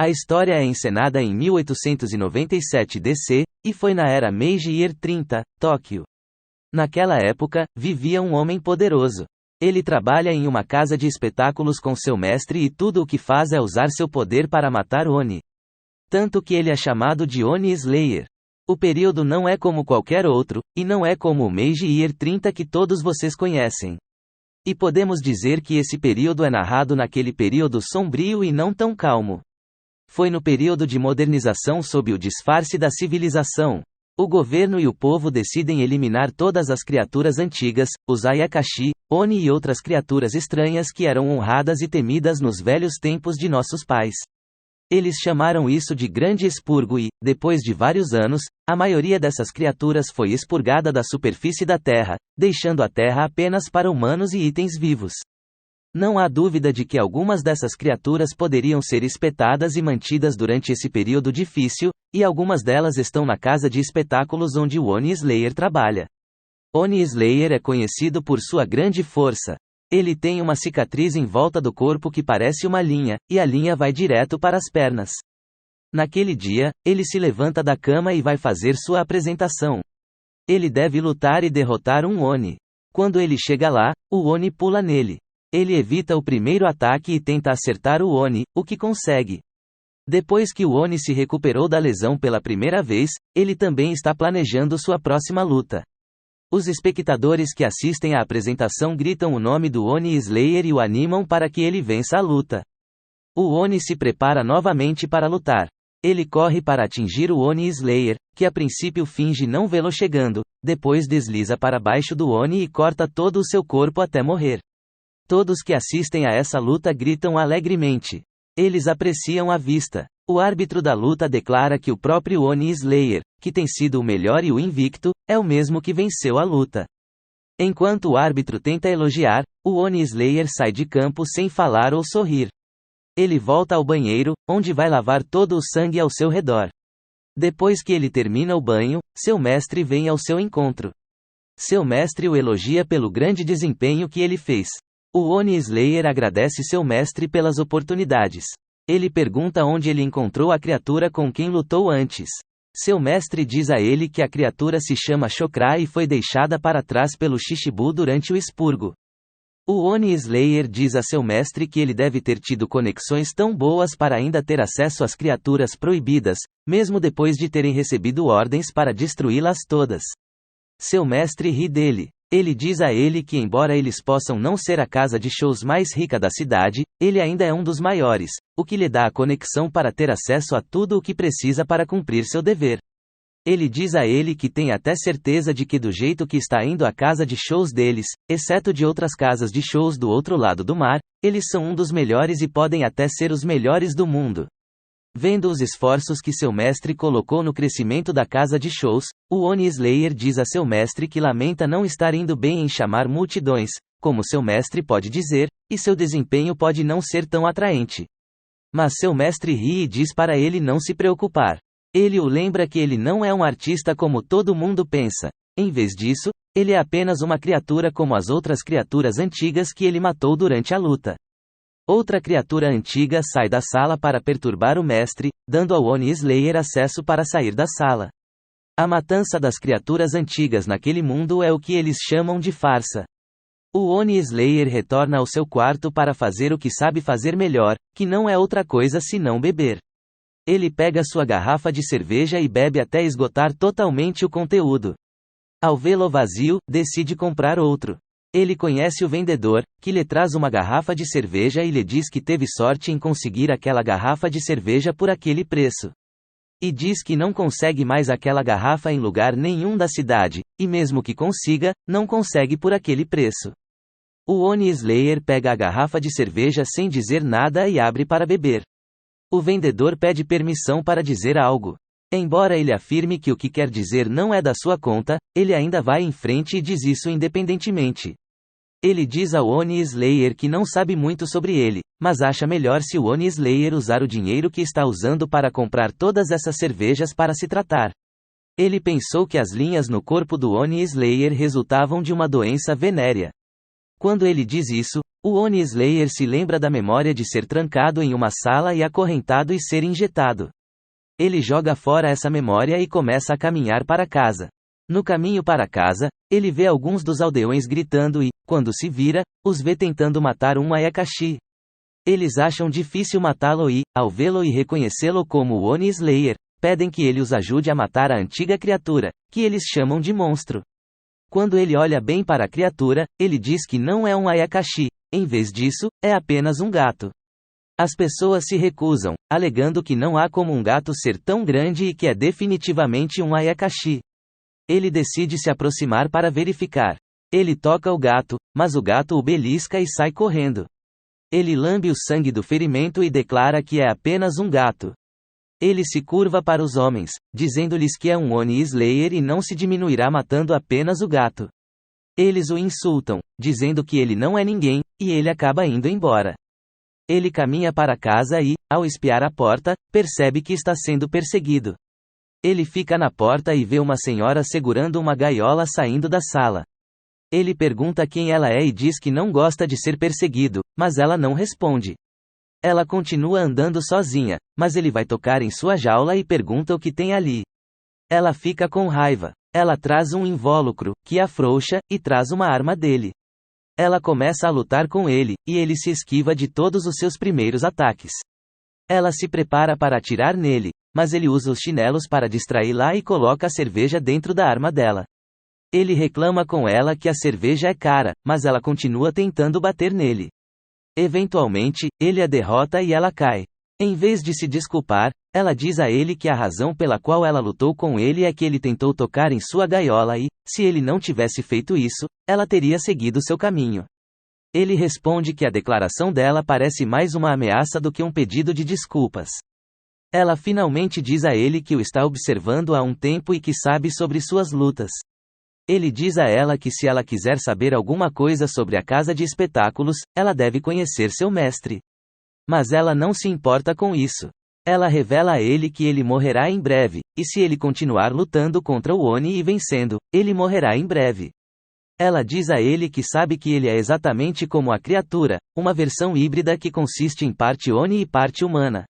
A história é encenada em 1897 DC, e foi na era Meiji Year 30, Tóquio. Naquela época, vivia um homem poderoso. Ele trabalha em uma casa de espetáculos com seu mestre e tudo o que faz é usar seu poder para matar Oni. Tanto que ele é chamado de Oni Slayer. O período não é como qualquer outro, e não é como o Meiji Year 30 que todos vocês conhecem. E podemos dizer que esse período é narrado naquele período sombrio e não tão calmo. Foi no período de modernização sob o disfarce da civilização. O governo e o povo decidem eliminar todas as criaturas antigas, os Ayakashi, Oni e outras criaturas estranhas que eram honradas e temidas nos velhos tempos de nossos pais. Eles chamaram isso de Grande Expurgo e, depois de vários anos, a maioria dessas criaturas foi expurgada da superfície da Terra, deixando a Terra apenas para humanos e itens vivos. Não há dúvida de que algumas dessas criaturas poderiam ser espetadas e mantidas durante esse período difícil, e algumas delas estão na casa de espetáculos onde o Oni Slayer trabalha. Oni Slayer é conhecido por sua grande força. Ele tem uma cicatriz em volta do corpo que parece uma linha, e a linha vai direto para as pernas. Naquele dia, ele se levanta da cama e vai fazer sua apresentação. Ele deve lutar e derrotar um Oni. Quando ele chega lá, o Oni pula nele. Ele evita o primeiro ataque e tenta acertar o Oni, o que consegue. Depois que o Oni se recuperou da lesão pela primeira vez, ele também está planejando sua próxima luta. Os espectadores que assistem à apresentação gritam o nome do Oni Slayer e o animam para que ele vença a luta. O Oni se prepara novamente para lutar. Ele corre para atingir o Oni Slayer, que a princípio finge não vê-lo chegando, depois desliza para baixo do Oni e corta todo o seu corpo até morrer. Todos que assistem a essa luta gritam alegremente. Eles apreciam a vista. O árbitro da luta declara que o próprio Oni Slayer, que tem sido o melhor e o invicto, é o mesmo que venceu a luta. Enquanto o árbitro tenta elogiar, o Oni Slayer sai de campo sem falar ou sorrir. Ele volta ao banheiro, onde vai lavar todo o sangue ao seu redor. Depois que ele termina o banho, seu mestre vem ao seu encontro. Seu mestre o elogia pelo grande desempenho que ele fez. O Oni Slayer agradece seu mestre pelas oportunidades. Ele pergunta onde ele encontrou a criatura com quem lutou antes. Seu mestre diz a ele que a criatura se chama Chokra e foi deixada para trás pelo Shishibu durante o expurgo. O Oni Slayer diz a seu mestre que ele deve ter tido conexões tão boas para ainda ter acesso às criaturas proibidas, mesmo depois de terem recebido ordens para destruí-las todas. Seu mestre ri dele. Ele diz a ele que embora eles possam não ser a casa de shows mais rica da cidade, ele ainda é um dos maiores, o que lhe dá a conexão para ter acesso a tudo o que precisa para cumprir seu dever. Ele diz a ele que tem até certeza de que do jeito que está indo a casa de shows deles, exceto de outras casas de shows do outro lado do mar, eles são um dos melhores e podem até ser os melhores do mundo. Vendo os esforços que seu mestre colocou no crescimento da casa de shows, o Oni Slayer diz a seu mestre que lamenta não estar indo bem em chamar multidões, como seu mestre pode dizer, e seu desempenho pode não ser tão atraente. Mas seu mestre ri e diz para ele não se preocupar. Ele o lembra que ele não é um artista como todo mundo pensa. Em vez disso, ele é apenas uma criatura como as outras criaturas antigas que ele matou durante a luta. Outra criatura antiga sai da sala para perturbar o mestre, dando ao Oni Slayer acesso para sair da sala. A matança das criaturas antigas naquele mundo é o que eles chamam de farsa. O Oni Slayer retorna ao seu quarto para fazer o que sabe fazer melhor, que não é outra coisa senão beber. Ele pega sua garrafa de cerveja e bebe até esgotar totalmente o conteúdo. Ao vê-lo vazio, decide comprar outro. Ele conhece o vendedor, que lhe traz uma garrafa de cerveja e lhe diz que teve sorte em conseguir aquela garrafa de cerveja por aquele preço. E diz que não consegue mais aquela garrafa em lugar nenhum da cidade, e mesmo que consiga, não consegue por aquele preço. O Oni Slayer pega a garrafa de cerveja sem dizer nada e abre para beber. O vendedor pede permissão para dizer algo. Embora ele afirme que o que quer dizer não é da sua conta, ele ainda vai em frente e diz isso independentemente. Ele diz ao Oni Slayer que não sabe muito sobre ele, mas acha melhor se o Oni Slayer usar o dinheiro que está usando para comprar todas essas cervejas para se tratar. Ele pensou que as linhas no corpo do Oni Slayer resultavam de uma doença venérea. Quando ele diz isso, O Oni Slayer se lembra da memória de ser trancado em uma sala e acorrentado e ser injetado. Ele joga fora essa memória e começa a caminhar para casa. No caminho para casa, ele vê alguns dos aldeões gritando e, quando se vira, os vê tentando matar um Ayakashi. Eles acham difícil matá-lo e, ao vê-lo e reconhecê-lo como o Oni Slayer, pedem que ele os ajude a matar a antiga criatura, que eles chamam de monstro. Quando ele olha bem para a criatura, ele diz que não é um Ayakashi, em vez disso, é apenas um gato. As pessoas se recusam, alegando que não há como um gato ser tão grande e que é definitivamente um Ayakashi. Ele decide se aproximar para verificar. Ele toca o gato, mas o gato o belisca e sai correndo. Ele lambe o sangue do ferimento e declara que é apenas um gato. Ele se curva para os homens, dizendo-lhes que é um Oni Slayer e não se diminuirá matando apenas o gato. Eles o insultam, dizendo que ele não é ninguém, e ele acaba indo embora. Ele caminha para casa e, ao espiar a porta, percebe que está sendo perseguido. Ele fica na porta e vê uma senhora segurando uma gaiola saindo da sala. Ele pergunta quem ela é e diz que não gosta de ser perseguido, mas ela não responde. Ela continua andando sozinha, mas ele vai tocar em sua jaula e pergunta o que tem ali. Ela fica com raiva. Ela traz um invólucro, que afrouxa, e traz uma arma dele. Ela começa a lutar com ele, e ele se esquiva de todos os seus primeiros ataques. Ela se prepara para atirar nele, mas ele usa os chinelos para distraí-la e coloca a cerveja dentro da arma dela. Ele reclama com ela que a cerveja é cara, mas ela continua tentando bater nele. Eventualmente, ele a derrota e ela cai. Em vez de se desculpar, ela diz a ele que a razão pela qual ela lutou com ele é que ele tentou tocar em sua gaiola e, se ele não tivesse feito isso, ela teria seguido seu caminho. Ele responde que a declaração dela parece mais uma ameaça do que um pedido de desculpas. Ela finalmente diz a ele que o está observando há um tempo e que sabe sobre suas lutas. Ele diz a ela que se ela quiser saber alguma coisa sobre a casa de espetáculos, ela deve conhecer seu mestre. Mas ela não se importa com isso. Ela revela a ele que ele morrerá em breve, e se ele continuar lutando contra o Oni e vencendo, ele morrerá em breve. Ela diz a ele que sabe que ele é exatamente como a criatura, uma versão híbrida que consiste em parte Oni e parte humana.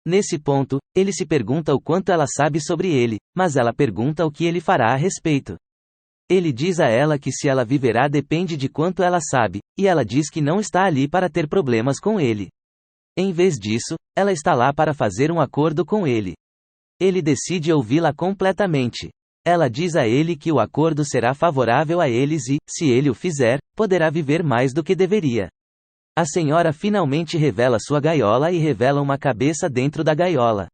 Nesse ponto, ele se pergunta o quanto ela sabe sobre ele, mas ela pergunta o que ele fará a respeito. Ele diz a ela que se ela viverá depende de quanto ela sabe, e ela diz que não está ali para ter problemas com ele. Em vez disso, ela está lá para fazer um acordo com ele. Ele decide ouvi-la completamente. Ela diz a ele que o acordo será favorável a eles e, se ele o fizer, poderá viver mais do que deveria. A senhora finalmente revela sua gaiola e revela uma cabeça dentro da gaiola.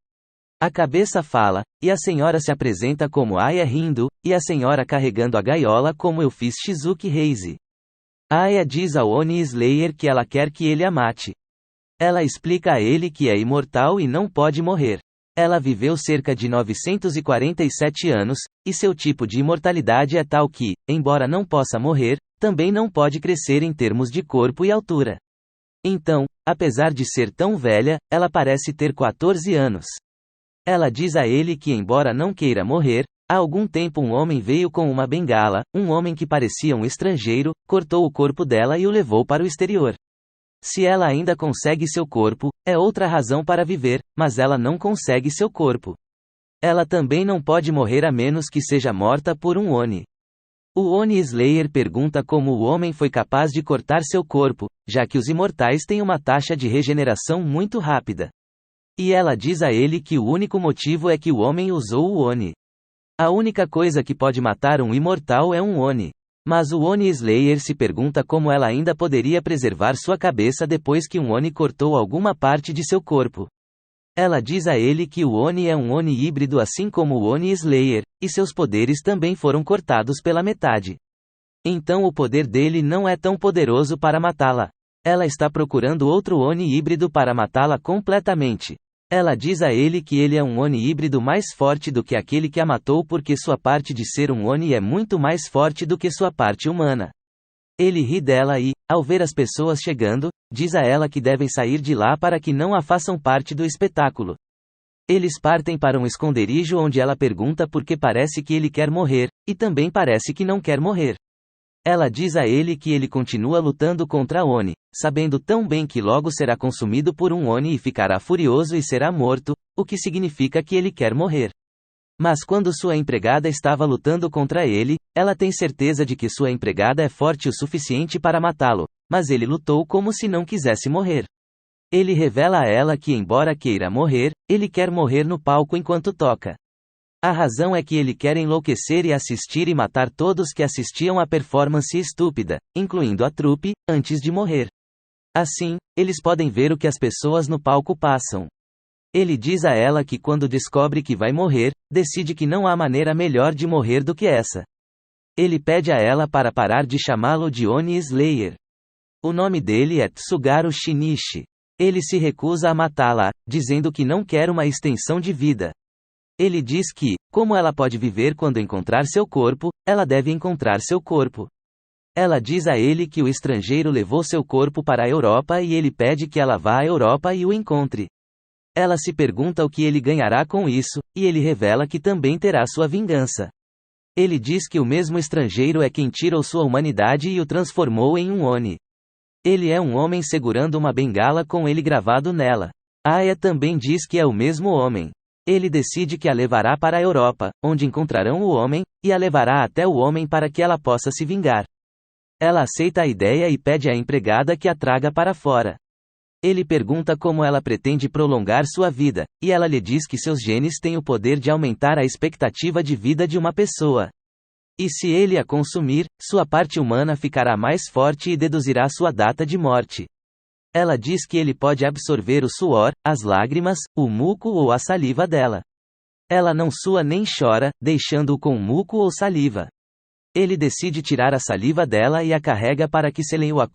A cabeça fala, e a senhora se apresenta como Aya rindo, e a senhora carregando a gaiola como eu fiz Shizuki Reise. Aya diz ao Oni Slayer que ela quer que ele a mate. Ela explica a ele que é imortal e não pode morrer. Ela viveu cerca de 947 anos, e seu tipo de imortalidade é tal que, embora não possa morrer, também não pode crescer em termos de corpo e altura. Então, apesar de ser tão velha, ela parece ter 14 anos. Ela diz a ele que embora não queira morrer, há algum tempo um homem veio com uma bengala, um homem que parecia um estrangeiro, cortou o corpo dela e o levou para o exterior. Se ela ainda consegue seu corpo, é outra razão para viver, mas ela não consegue seu corpo. Ela também não pode morrer a menos que seja morta por um Oni. O Oni Slayer pergunta como o homem foi capaz de cortar seu corpo, já que os imortais têm uma taxa de regeneração muito rápida. E ela diz a ele que o único motivo é que o homem usou o Oni. A única coisa que pode matar um imortal é um Oni. Mas o Oni Slayer se pergunta como ela ainda poderia preservar sua cabeça depois que um Oni cortou alguma parte de seu corpo. Ela diz a ele que o Oni é um Oni híbrido assim como o Oni Slayer, e seus poderes também foram cortados pela metade. Então o poder dele não é tão poderoso para matá-la. Ela está procurando outro Oni híbrido para matá-la completamente. Ela diz a ele que ele é um Oni híbrido mais forte do que aquele que a matou porque sua parte de ser um Oni é muito mais forte do que sua parte humana. Ele ri dela e, ao ver as pessoas chegando, diz a ela que devem sair de lá para que não a façam parte do espetáculo. Eles partem para um esconderijo onde ela pergunta por que parece que ele quer morrer, e também parece que não quer morrer. Ela diz a ele que ele continua lutando contra Oni, sabendo tão bem que logo será consumido por um Oni e ficará furioso e será morto, o que significa que ele quer morrer. Mas quando sua empregada estava lutando contra ele, ela tem certeza de que sua empregada é forte o suficiente para matá-lo, mas ele lutou como se não quisesse morrer. Ele revela a ela que, embora queira morrer, ele quer morrer no palco enquanto toca. A razão é que ele quer enlouquecer e assistir e matar todos que assistiam à performance estúpida, incluindo a trupe, antes de morrer. Assim, eles podem ver o que as pessoas no palco passam. Ele diz a ela que quando descobre que vai morrer, decide que não há maneira melhor de morrer do que essa. Ele pede a ela para parar de chamá-lo de Oni Slayer. O nome dele é Tsugaru Shinichi. Ele se recusa a matá-la, dizendo que não quer uma extensão de vida. Ele diz que, como ela pode viver quando encontrar seu corpo, ela deve encontrar seu corpo. Ela diz a ele que o estrangeiro levou seu corpo para a Europa e ele pede que ela vá à Europa e o encontre. Ela se pergunta o que ele ganhará com isso, e ele revela que também terá sua vingança. Ele diz que o mesmo estrangeiro é quem tirou sua humanidade e o transformou em um Oni. Ele é um homem segurando uma bengala com ele gravado nela. Aya também diz que é o mesmo homem. Ele decide que a levará para a Europa, onde encontrarão o homem, e a levará até o homem para que ela possa se vingar. Ela aceita a ideia e pede à empregada que a traga para fora. Ele pergunta como ela pretende prolongar sua vida, e ela lhe diz que seus genes têm o poder de aumentar a expectativa de vida de uma pessoa. E se ele a consumir, sua parte humana ficará mais forte e deduzirá sua data de morte. Ela diz que ele pode absorver o suor, as lágrimas, o muco ou a saliva dela. Ela não sua nem chora, deixando-o com muco ou saliva. Ele decide tirar a saliva dela e a carrega para que Selen o